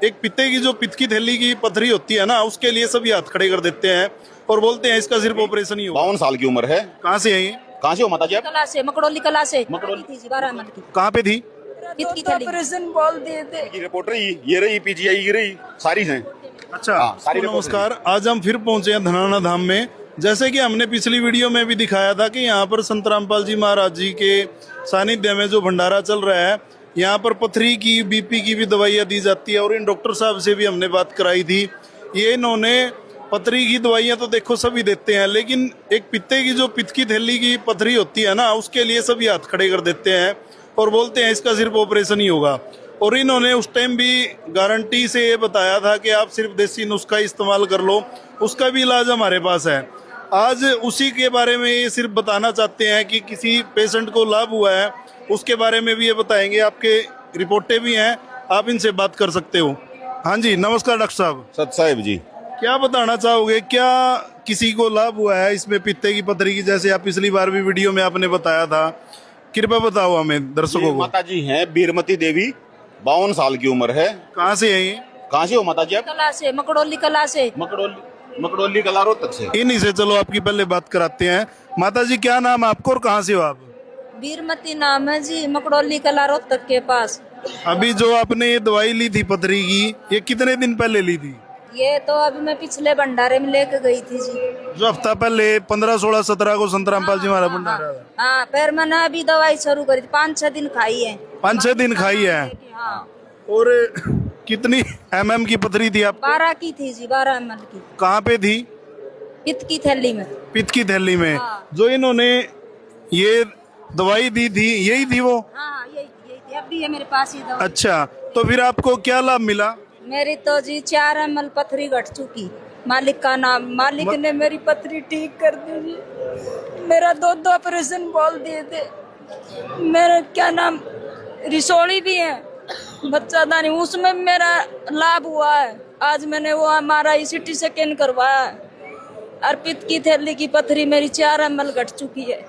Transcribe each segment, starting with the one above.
एक पित्ते की जो पित्त की थैली की पथरी होती है ना, उसके लिए सभी हाथ खड़े कर देते हैं और बोलते हैं इसका सिर्फ ऑपरेशन ही होगा। 52 साल की उम्र है। कहाँ से है ये? कहाँ से हो माता जी आप? कला से, मकड़ोली कला से। मकड़ोली थी जी, 12 मन की कहाँ पे थी? पित्त की थैली। ऑपरेशन बोल दिए थे। की रिपोर्टर ये रही, पीजीआई की रही, सारी हैं। अच्छा, हाँ, सारी तो रिपोर्ट नमस्कार। आज हम फिर पहुंचे हैं धनाना धाम में। जैसे कि हमने पिछली वीडियो में भी दिखाया था कि यहाँ पर संत रामपाल जी महाराज जी के सानिध्य में जो भंडारा चल रहा है, यहाँ पर पथरी की, बीपी की भी दवाइयाँ दी जाती है। और इन डॉक्टर साहब से भी हमने बात कराई थी। ये इन्होंने पथरी की दवाइयाँ तो देखो सभी देते हैं, लेकिन एक पित्ते की जो पित्त की थैली की पथरी होती है ना, उसके लिए सभी हाथ खड़े कर देते हैं और बोलते हैं इसका सिर्फ ऑपरेशन ही होगा। और इन्होंने उस टाइम भी गारंटी से ये बताया था कि आप सिर्फ देसी नुस्खा इस्तेमाल कर लो, उसका भी इलाज हमारे पास है। आज उसी के बारे में ये सिर्फ बताना चाहते हैं कि किसी पेशेंट को लाभ हुआ है, उसके बारे में भी ये बताएंगे। आपके रिपोर्टें भी हैं, आप इनसे बात कर सकते हो। हाँ जी, नमस्कार डॉक्टर साहब। सत साहिब जी, क्या बताना चाहोगे, क्या किसी को लाभ हुआ है इसमें पित्ते की पथरी की, जैसे आप पिछली बार भी वीडियो में आपने बताया था? कृपया बताओ हमें, दर्शकों को। माता जी हैं बीरमती देवी, 52 साल की उम्र है। कहाँ से है ये? कहाँ से हो माता जी आप? कला से, मकड़ोली कला से। मकड़ोली कला रोहतक से। इन्हीं से चलो आपकी पहले बात कराते हैं। माता जी, क्या नाम है आपको और कहाँ से हो आप? बीरमती नाम है जी, मकड़ोली कला रोहतक के पास। अभी जो आपने ये दवाई ली थी पथरी की, ये कितने दिन पहले ली थी? ये तो अभी मैं पिछले भंडारे में लेके गई थी जी। जो हफ्ता पहले 15, 16, 17 को संत रामपाल जी महाराज भंडारा था। हाँ, फिर मैंने अभी दवाई शुरू करी थी, 5-6 दिन खाई है। 5-6 दिन खाई है। हाँ। और कितनी mm की पथरी थी आप? 12 की थी जी, 12 ml की। कहाँ पे थी? पित्त की थैली में। पित्त की थैली में। हाँ। जो इन्होंने ये दवाई दी थी, यही थी वो? हाँ, यही थी। अब भी है मेरे पास ये दवाई। अच्छा, तो फिर आपको क्या लाभ मिला? मेरी तो जी 4 ml पथरी घट चुकी। मालिक का नाम, मालिक ने मेरी पथरी ठीक कर दी जी। मेरा 2 ऑपरेशन बोल दिए थे। मेरा क्या नाम, रिसोली भी है, बच्चा दानी, उसमें मेरा लाभ हुआ है। आज मैंने वो हमारा CT स्कैन करवाया है। और पित्त की थैली की पथरी मेरी 4 ml घट चुकी है।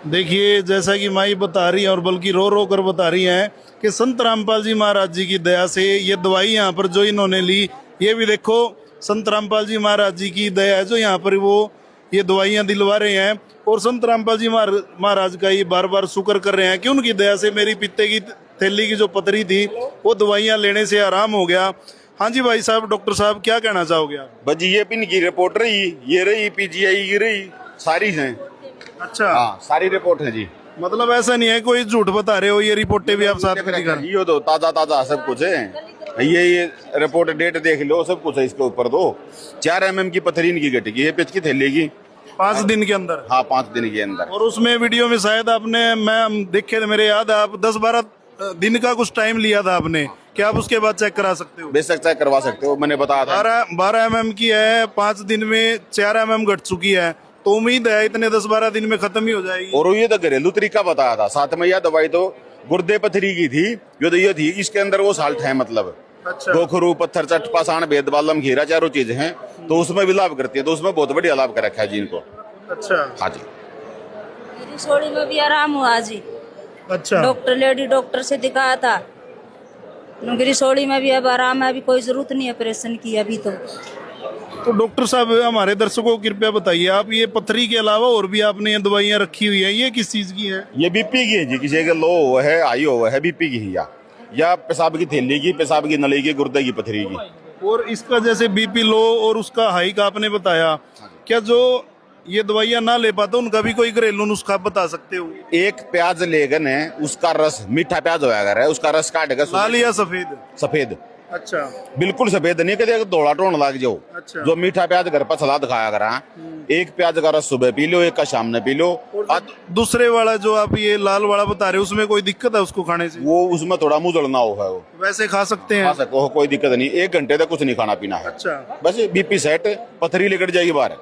देखिए, जैसा कि माई बता रही है और बल्कि रो रो कर बता रही हैं कि संत रामपाल जी महाराज जी की दया से ये दवाई यहाँ पर जो इन्होंने ली, ये भी देखो संत रामपाल जी महाराज जी की दया है जो यहाँ पर वो ये दवाइयाँ दिलवा रहे हैं। और संत रामपाल जी महाराज का ये बार बार शुक्र कर रहे हैं कि उनकी दया से मेरी पित्ते की थैली की जो पथरी थी वो दवाइयाँ लेने से आराम हो गया। हाँ जी भाई साहब, डॉक्टर साहब, क्या कहना चाहोगे आप? बजी ये पिन की रिपोर्ट रही, ये रही, पीजीआई की रही, सारी हैं। अच्छा, हाँ, सारी रिपोर्ट है जी। मतलब ऐसा नहीं है कोई झूठ बता रहे हो, ये रिपोर्टें भी आप साथ में दिखा रहे ये तो ताजा ताजा सब कुछ है। ये रिपोर्ट डेट देख लो, सब कुछ है इसके ऊपर। तो 4 mm की पथरी इनकी घट गई है पित्त की थैली की 5 दिन के अंदर। हाँ, 5 दिन के अंदर। और उसमें वीडियो में शायद आपने, मैं देखे थे, मेरे याद है, आप 10-12 दिन का कुछ टाइम लिया था आपने। क्या आप उसके बाद चेक करा सकते हो? बेशक चेक करवा सकते हो, मैंने बताया था। 12 mm की है, 5 दिन में 4 mm घट चुकी है, तो उम्मीद है इतने 10-12 दिन में खत्म ही हो जाएगी। और ये तो घरेलू तरीका बताया था। साथ में यह दवाई तो गुर्दे पथरी की थी, जो तो ये थी, इसके अंदर वो साल्ट है, मतलब अच्छा, गोखरू, पत्थर, चट, पाषाण, भेद, बालम, खीरा, चारों चीज हैं, तो उसमें भी लाभ करती है। तो उसमें बहुत बढ़िया लाभ कर रखा है जी इनको। अच्छा, हाँ जी। मेरी सोड़ी में भी आराम हुआ जी। अच्छा, लेडी डॉक्टर से दिखाया था, मेरी सोड़ी में भी अब आराम है। अभी कोई जरूरत नहीं ऑपरेशन की अभी तो डॉक्टर साहब, हमारे दर्शकों को कृपया बताइए, आप ये पथरी के अलावा और भी आपने ये दवाइयाँ रखी हुई है, ये किस चीज की है? ये बीपी की है जी, किसी का लो हुआ है, हाई हुआ है, बीपी की है, या पेशाब की थैली की, पेशाब की नली की, गुर्दे की पथरी की। और इसका जैसे बीपी लो और उसका हाई का आपने बताया, क्या जो ये दवाइयाँ ना ले पाते उनका भी कोई घरेलू नुस्खा बता सकते हो? एक प्याज लेगन है, उसका रस, मीठा प्याज होया अगर है, उसका रस काट कर, लाल या सफेद? सफेद, अच्छा, बिल्कुल सफेद नहीं, कभी धोला टोन लग जाओ। अच्छा, जो मीठा प्याज घर पर सलाद खाया करा, एक प्याज का रस सुबह पी लो, एक का शाम में पी लो। दूसरे वाला जो आप ये लाल वाला बता रहे हो, उसमें कोई दिक्कत है उसको खाने से? वो उसमें थोड़ा मुंह जलना हो है, वो वैसे खा सकते हैं? खा सको, कोई दिक्कत नहीं। 1 घंटे तक कुछ नहीं खाना पीना है, अच्छा, बस बीपी सेट, पथरी लेकर जाएगी बाहर।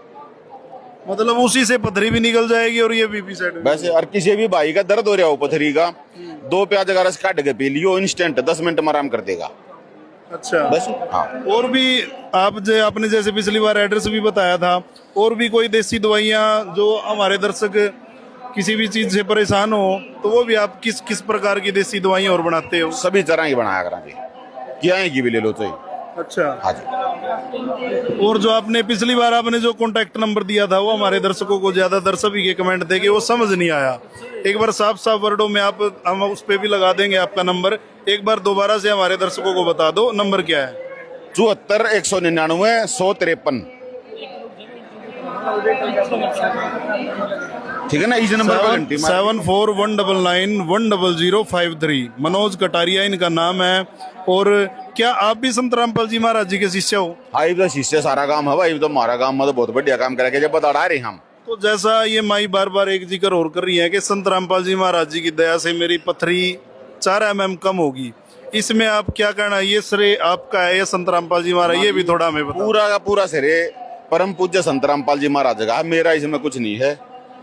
मतलब उसी से पथरी भी निकल जाएगी और ये बीपी सेट? वैसे और किसी भी भाई का दर्द हो रहा हो पथरी का, 2 प्याज का रस काट के पी लियो, इंस्टेंट 10 मिनट में आराम कर देगा। अच्छा, बस। हाँ, और भी आपने जैसे पिछली बार एड्रेस भी बताया था, और भी कोई देसी दवाइयाँ जो हमारे दर्शक किसी भी चीज से परेशान हो, तो वो भी आप किस किस प्रकार की देसी दवाइयाँ और बनाते हो? सभी तरह की बनाया करा जी। कि आएगी भी ले लो चाहिए। अच्छा, हाँ जी। और जो आपने पिछली बार आपने जो कॉन्टैक्ट नंबर दिया था वो हमारे दर्शकों को, ज्यादातर सभी के कमेंट थे कि वो समझ नहीं आया। एक बार साफ साफ वर्डों में आप, हम उस पे भी लगा देंगे आपका नंबर, एक बार दोबारा से हमारे दर्शकों को बता दो, नंबर क्या है? 74 199 153। ठीक है ना, इस नंबर पर घंटी मार। 7419910053। मनोज कटारिया इनका नाम है। और क्या आप भी संत रामपाल जी महाराज जी के शिष्य हो? हाँ, ये तो शिष्य सारा काम है भाई, तो हमारा काम में तो बहुत बढ़िया काम करेंगे जब बता रहे हम। तो जैसा ये माई बार बार एक जिक्र और कर रही है कि संत रामपाल जी महाराज जी की दया से मेरी पथरी 4 mm कम होगी, इसमें आप क्या कहना? ये श्रेय आपका है या संत रामपाल जी महाराज? ये भी थोड़ा हमें बताओ। पूरा का पूरा श्रेय परम पूज्य संत रामपाल जी महाराज का, मेरा इसमें कुछ नहीं है।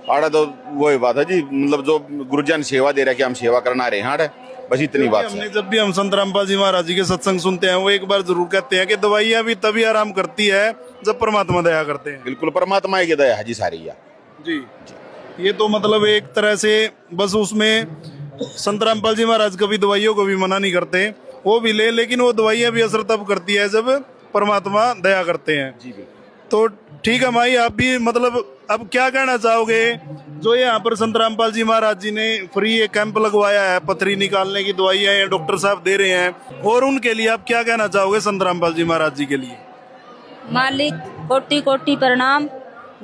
आड़ा तो वही बात है जी, मतलब जो गुरुजन सेवा दे रहा है कि हम सेवा करना रहे हैं, बस इतनी बात हमने है। जब भी हम संत रामपाल जी महाराज जी के सत्संग सुनते हैं वो एक बार जरूर कहते हैं कि दवाइयां भी तभी आराम करती है जब परमात्मा दया करते हैं। बिल्कुल परमात्मा की दया है जी सारी या जी। ये तो मतलब एक तरह से बस उसमें संत रामपाल जी महाराज कभी दवाइयों को भी मना नहीं करते, वो भी ले, लेकिन वो दवाइयां भी असर तब करती है जब परमात्मा दया करते हैं। जी। तो ठीक है माई, आप भी मतलब अब क्या कहना चाहोगे? जो यहाँ पर संत रामपाल जी महाराज जी ने फ्री एक कैंप लगवाया है, पथरी निकालने की दवाइयां डॉक्टर साहब दे रहे हैं, और उनके लिए आप क्या कहना चाहोगे संत रामपाल जी महाराज जी के लिए? मालिक कोटि कोटि प्रणाम।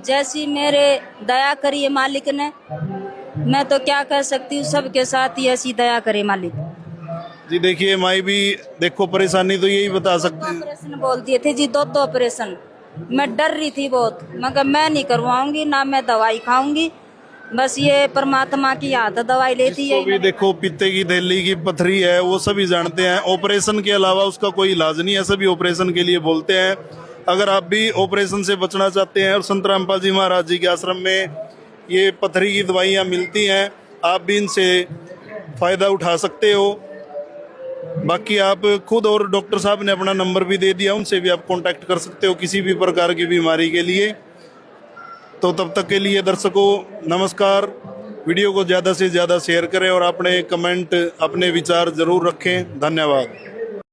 जैसी मेरे दया करी है मालिक ने, मैं तो क्या कर सकती हूँ, सबके साथ ही ऐसी दया करे मालिक जी। देखिए माई भी देखो, परेशानी तो यही बता सकती है। ऑपरेशन बोल दिए थे जी, 2 ऑपरेशन। मैं डर रही थी बहुत, मगर मैं नहीं करवाऊंगी, ना मैं दवाई खाऊंगी, बस ये परमात्मा की आदत दवाई लेती है। इसको भी देखो, पित्ते की थैली की पथरी है, वो सभी जानते हैं। ऑपरेशन के अलावा उसका कोई इलाज नहीं है, सभी ऑपरेशन के लिए बोलते हैं। अगर आप भी ऑपरेशन से बचना चाहते हैं और संत रामपाल जी महाराज जी के आश्रम में ये पथरी की दवाइयाँ मिलती हैं, आप भी इनसे फायदा उठा सकते हो। बाकी आप खुद, और डॉक्टर साहब ने अपना नंबर भी दे दिया, उनसे भी आप कांटेक्ट कर सकते हो किसी भी प्रकार की बीमारी के लिए। तो तब तक के लिए दर्शकों नमस्कार। वीडियो को ज़्यादा से ज़्यादा शेयर करें और अपने कमेंट, अपने विचार जरूर रखें। धन्यवाद।